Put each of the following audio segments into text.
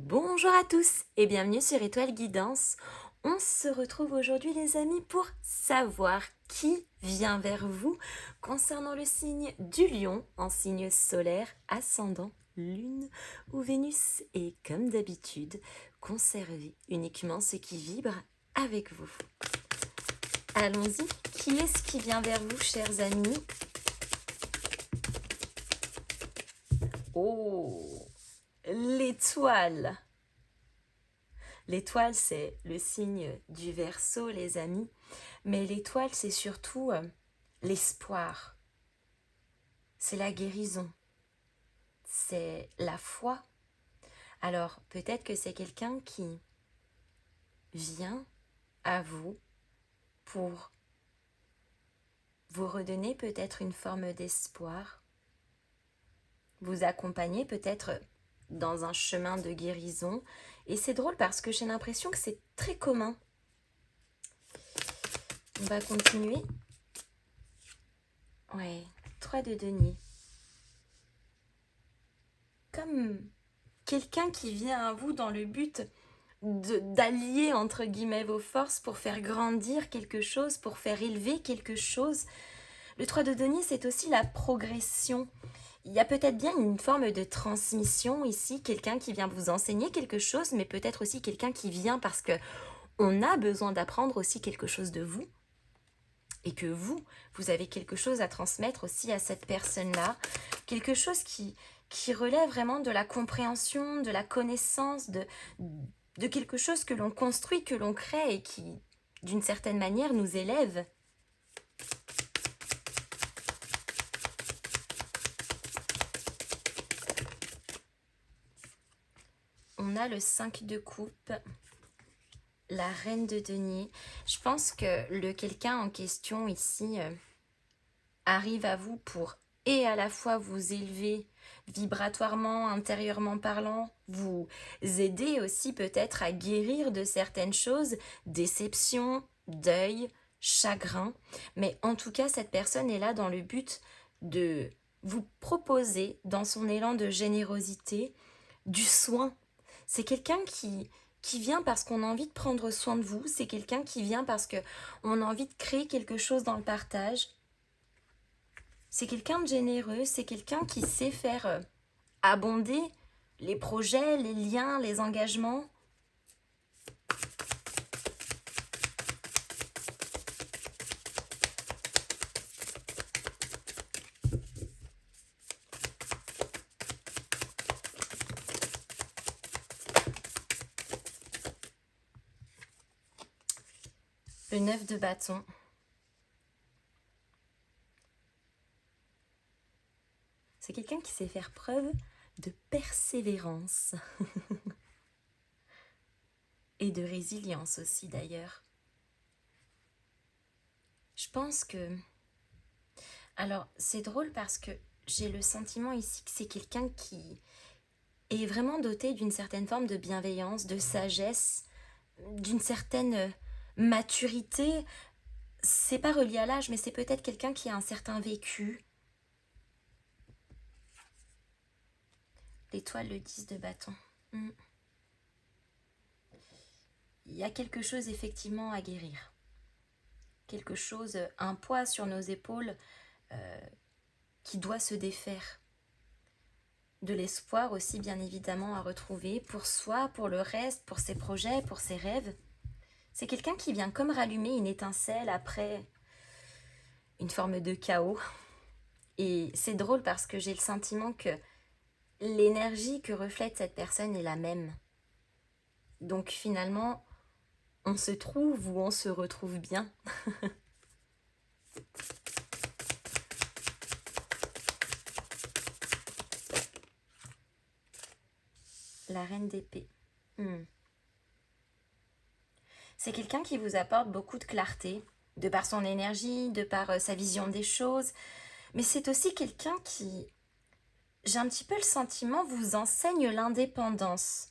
Bonjour à tous et bienvenue sur Étoile Guidance. On se retrouve aujourd'hui les amis pour savoir qui vient vers vous concernant le signe du lion en signe solaire, ascendant, lune ou Vénus. Et comme d'habitude, conservez uniquement ce qui vibre avec vous. Allons-y, qui est-ce qui vient vers vous chers amis? Oh, l'étoile! L'étoile, c'est le signe du Verseau, les amis. Mais l'étoile, c'est surtout l'espoir. C'est la guérison. C'est la foi. Alors, peut-être que c'est quelqu'un qui vient à vous pour vous redonner peut-être une forme d'espoir, vous accompagner peut-être dans un chemin de guérison. Et c'est drôle parce que j'ai l'impression que c'est très commun. On va continuer. Ouais, 3 de denier. Comme quelqu'un qui vient à vous dans le but d'allier entre guillemets vos forces pour faire grandir quelque chose, pour faire élever quelque chose. Le 3 de denier, c'est aussi la progression. Il y a peut-être bien une forme de transmission ici, quelqu'un qui vient vous enseigner quelque chose, mais peut-être aussi quelqu'un qui vient parce que on a besoin d'apprendre aussi quelque chose de vous. Et que vous avez quelque chose à transmettre aussi à cette personne-là. Quelque chose qui relève vraiment de la compréhension, de la connaissance, de quelque chose que l'on construit, que l'on crée et qui, d'une certaine manière, nous élève. On a le 5 de coupe, la reine de denier. Je pense que le quelqu'un en question ici arrive à vous pour et à la fois vous élever vibratoirement, intérieurement parlant, vous aider aussi peut-être à guérir de certaines choses, déception, deuil, chagrin. Mais en tout cas, cette personne est là dans le but de vous proposer, dans son élan de générosité, du soin. C'est quelqu'un qui vient parce qu'on a envie de prendre soin de vous, c'est quelqu'un qui vient parce qu'on a envie de créer quelque chose dans le partage. C'est quelqu'un de généreux, c'est quelqu'un qui sait faire abonder les projets, les liens, les engagements. Le 9 de bâton. C'est quelqu'un qui sait faire preuve de persévérance. Et de résilience aussi d'ailleurs. Je pense que... Alors, c'est drôle parce que j'ai le sentiment ici que c'est quelqu'un qui est vraiment doté d'une certaine forme de bienveillance, de sagesse, d'une certaine maturité. C'est pas relié à l'âge, mais c'est peut-être quelqu'un qui a un certain vécu. L'étoile, le 10 de bâton. Il y a quelque chose effectivement à guérir. Quelque chose, un poids sur nos épaules qui doit se défaire. De l'espoir aussi bien évidemment à retrouver pour soi, pour le reste, pour ses projets, pour ses rêves. C'est quelqu'un qui vient comme rallumer une étincelle après une forme de chaos. Et c'est drôle parce que j'ai le sentiment que l'énergie que reflète cette personne est la même. Donc finalement, on se trouve ou on se retrouve bien. La reine d'épée. C'est quelqu'un qui vous apporte beaucoup de clarté, de par son énergie, de par sa vision des choses. Mais c'est aussi quelqu'un qui, j'ai un petit peu le sentiment, vous enseigne l'indépendance.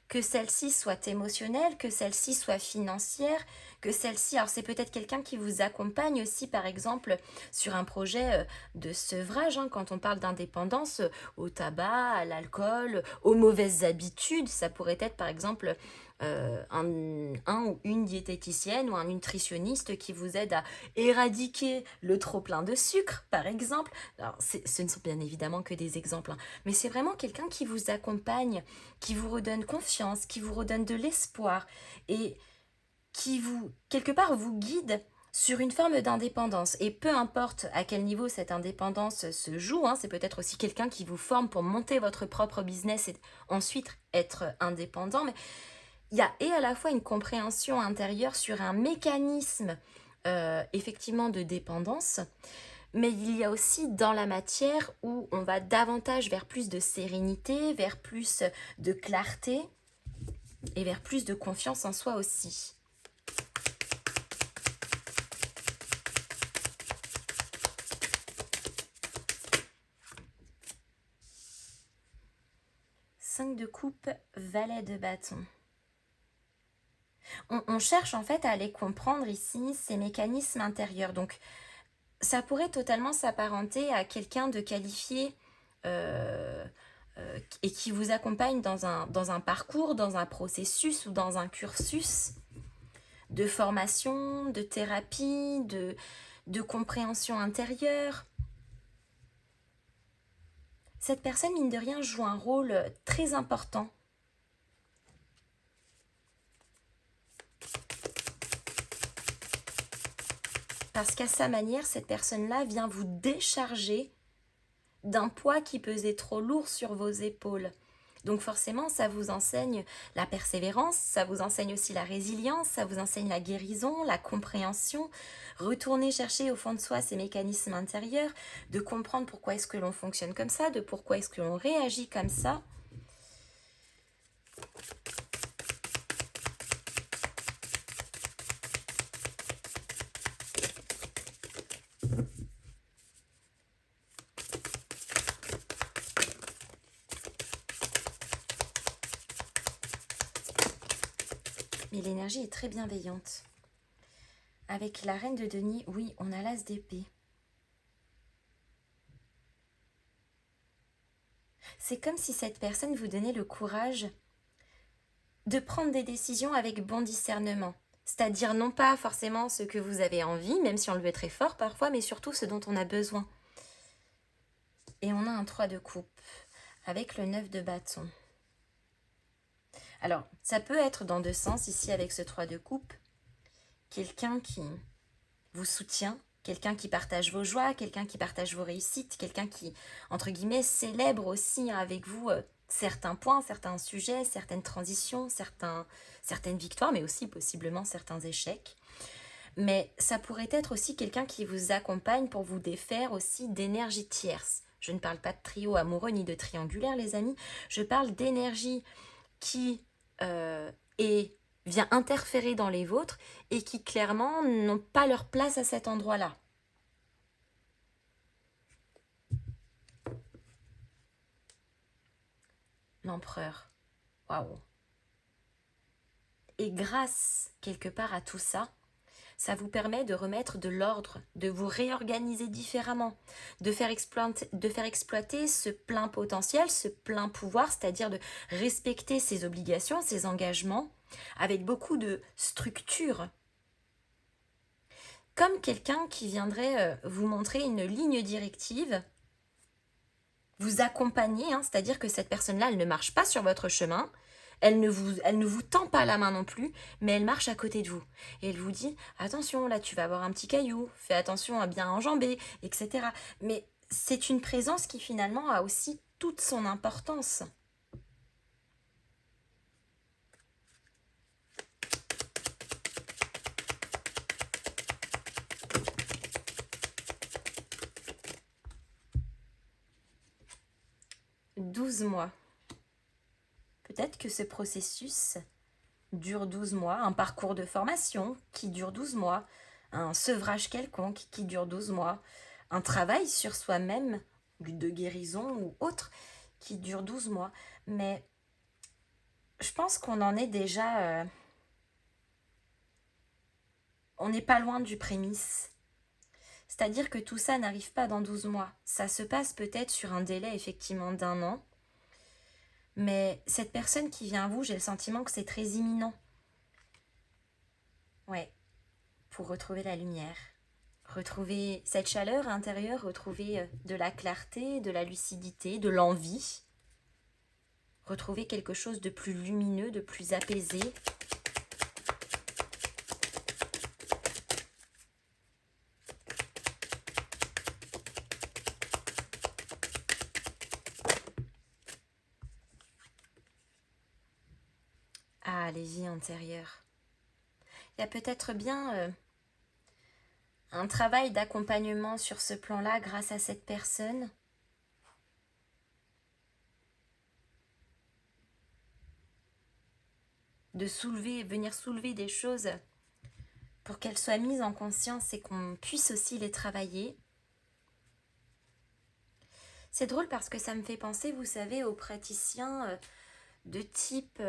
Que celle-ci soit émotionnelle, que celle-ci soit financière, que celle-ci, alors c'est peut-être quelqu'un qui vous accompagne aussi, par exemple, sur un projet de sevrage, hein, quand on parle d'indépendance, au tabac, à l'alcool, aux mauvaises habitudes. Ça pourrait être, par exemple, un ou une diététicienne ou un nutritionniste qui vous aide à éradiquer le trop-plein de sucre, par exemple. Alors, ce ne sont bien évidemment que des exemples, hein, mais c'est vraiment quelqu'un qui vous accompagne, qui vous redonne confiance, qui vous redonne de l'espoir et qui vous, quelque part, vous guide sur une forme d'indépendance. Et peu importe à quel niveau cette indépendance se joue, hein, c'est peut-être aussi quelqu'un qui vous forme pour monter votre propre business et ensuite être indépendant, mais il y a et à la fois une compréhension intérieure sur un mécanisme effectivement de dépendance, mais il y a aussi dans la matière où on va davantage vers plus de sérénité, vers plus de clarté et vers plus de confiance en soi aussi. Cinq de coupe, valet de bâton. On cherche en fait à aller comprendre ici ces mécanismes intérieurs. Donc ça pourrait totalement s'apparenter à quelqu'un de qualifié et qui vous accompagne dans un parcours, dans un processus ou dans un cursus de formation, de thérapie, de compréhension intérieure. Cette personne, mine de rien, joue un rôle très important. Parce qu'à sa manière, cette personne-là vient vous décharger d'un poids qui pesait trop lourd sur vos épaules. Donc forcément, ça vous enseigne la persévérance, ça vous enseigne aussi la résilience, ça vous enseigne la guérison, la compréhension. Retourner chercher au fond de soi ces mécanismes intérieurs, de comprendre pourquoi est-ce que l'on fonctionne comme ça, de pourquoi est-ce que l'on réagit comme ça. Mais l'énergie est très bienveillante. Avec la reine de denier, oui, on a l'as d'épée. C'est comme si cette personne vous donnait le courage de prendre des décisions avec bon discernement. C'est-à-dire non pas forcément ce que vous avez envie, même si on le veut très fort parfois, mais surtout ce dont on a besoin. Et on a un 3 de coupe avec le 9 de bâton. Alors, ça peut être dans deux sens ici avec ce 3 de coupe. Quelqu'un qui vous soutient, quelqu'un qui partage vos joies, quelqu'un qui partage vos réussites, quelqu'un qui, entre guillemets, célèbre aussi avec vous certains points, certains sujets, certaines transitions, certaines victoires, mais aussi possiblement certains échecs. Mais ça pourrait être aussi quelqu'un qui vous accompagne pour vous défaire aussi d'énergie tierce. Je ne parle pas de trio amoureux ni de triangulaire, les amis. Je parle d'énergie qui vient interférer dans les vôtres et qui clairement n'ont pas leur place à cet endroit-là. L'empereur. Waouh. Et grâce, quelque part, à tout ça, ça vous permet de remettre de l'ordre, de vous réorganiser différemment, de faire exploiter ce plein potentiel, ce plein pouvoir, c'est-à-dire de respecter ses obligations, ses engagements, avec beaucoup de structure. Comme quelqu'un qui viendrait vous montrer une ligne directive, vous accompagner, hein, c'est-à-dire que cette personne-là, elle ne marche pas sur votre chemin, elle ne vous tend pas la main non plus, mais elle marche à côté de vous. Et elle vous dit, attention, là tu vas avoir un petit caillou, fais attention à bien enjamber, etc. Mais c'est une présence qui finalement a aussi toute son importance. « 12 mois. Peut-être que ce processus dure 12 mois, un parcours de formation qui dure 12 mois, un sevrage quelconque qui dure 12 mois, un travail sur soi-même, de guérison ou autre, qui dure 12 mois. Mais je pense qu'on en est déjà on n'est pas loin du prémisse. C'est-à-dire que tout ça n'arrive pas dans 12 mois. Ça se passe peut-être sur un délai effectivement d'1 an. Mais cette personne qui vient à vous, j'ai le sentiment que c'est très imminent. Ouais, pour retrouver la lumière. Retrouver cette chaleur intérieure, retrouver de la clarté, de la lucidité, de l'envie. Retrouver quelque chose de plus lumineux, de plus apaisé. Ah, les vies antérieures. Il y a peut-être bien un travail d'accompagnement sur ce plan-là grâce à cette personne. De venir soulever des choses pour qu'elles soient mises en conscience et qu'on puisse aussi les travailler. C'est drôle parce que ça me fait penser, vous savez, aux praticiens de type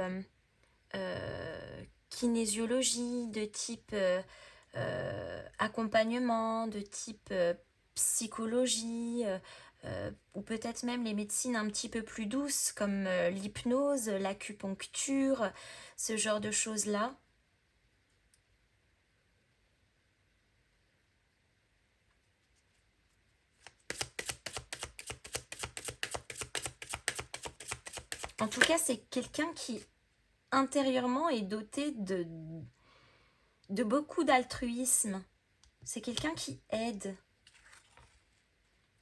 kinésiologie, de type accompagnement, de type psychologie, ou peut-être même les médecines un petit peu plus douces comme l'hypnose, l'acupuncture, ce genre de choses-là. En tout cas, c'est quelqu'un qui intérieurement est doté de beaucoup d'altruisme. C'est quelqu'un qui aide,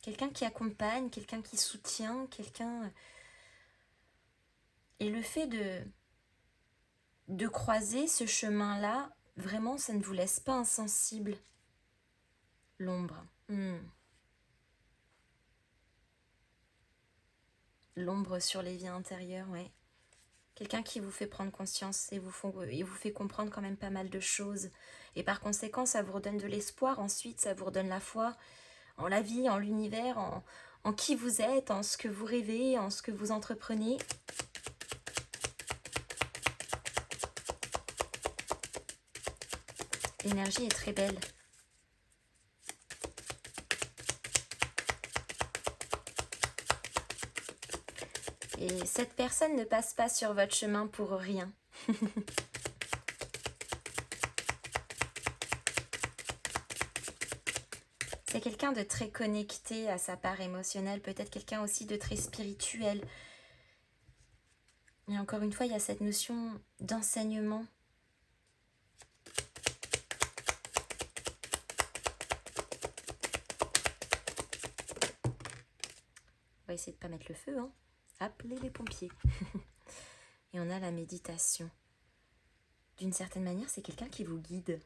quelqu'un qui accompagne, quelqu'un qui soutient, quelqu'un... Et le fait de croiser ce chemin-là, vraiment, ça ne vous laisse pas insensible. L'ombre. L'ombre sur les vies intérieures, ouais. Quelqu'un qui vous fait prendre conscience et vous fait comprendre quand même pas mal de choses. Et par conséquent, ça vous redonne de l'espoir. Ensuite, ça vous redonne la foi en la vie, en l'univers, en qui vous êtes, en ce que vous rêvez, en ce que vous entreprenez. L'énergie est très belle. Et cette personne ne passe pas sur votre chemin pour rien. C'est quelqu'un de très connecté à sa part émotionnelle, peut-être quelqu'un aussi de très spirituel. Et encore une fois, il y a cette notion d'enseignement. On va essayer de ne pas mettre le feu, hein. Appelez les pompiers. Et on a la méditation. D'une certaine manière, c'est quelqu'un qui vous guide.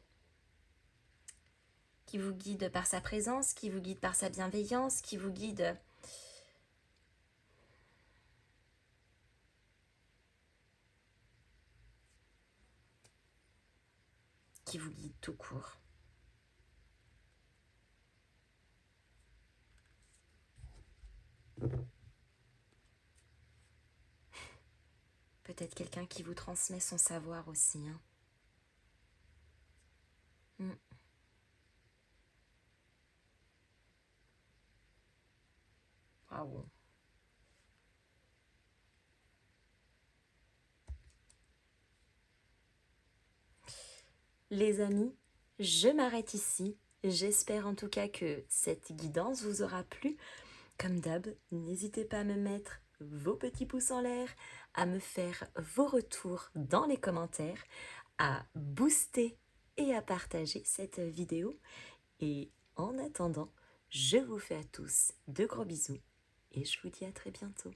Qui vous guide par sa présence, qui vous guide par sa bienveillance, qui vous guide... qui vous guide tout court. Peut-être quelqu'un qui vous transmet son savoir aussi. Hein. Waouh. Les amis, je m'arrête ici. J'espère en tout cas que cette guidance vous aura plu. Comme d'hab, n'hésitez pas à me mettre vos petits pouces en l'air, à me faire vos retours dans les commentaires, à booster et à partager cette vidéo. Et en attendant, je vous fais à tous de gros bisous et je vous dis à très bientôt.